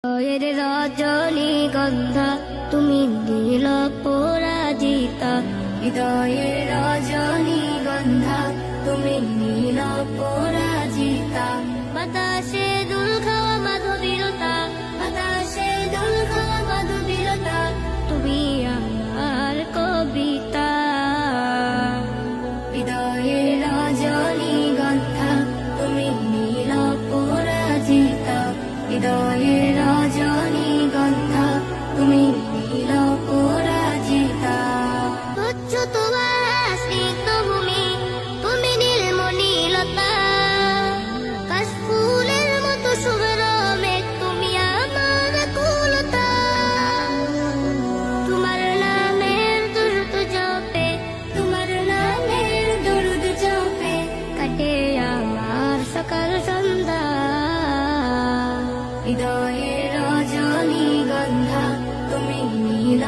হৃদয়ের রজনীগন্ধা তুমি নীল পরাজিতা, হৃদয়ের রজনীগন্ধা তুমি নীল পরাজিতা। বাতাসে দুল খাওয়া মাধবীরতা, বাতাসে দুল খাওয়া মাধবীরতা, তুমি আমার কবিতা। হৃদয়ের রজনীগন্ধা তুমি নীল পরাজিতা, হৃদয়ের রজনীগন্ধা তুমি নীল পরাজিতা। তুচ্ছ তোমার স্নিগ্ধ ভূমি, তুমি নীলমণিলতা, কাশফুলের মতো শুভ্র মেঘ, তুমি আমার কুলতা। তোমার নামের দুরুদ জপে, তোমার নামের দুরুদ জপে কাটে আমার সকাল সন্ধ্যা। হৃদয়ের রজনীগন্ধা তুমি নীল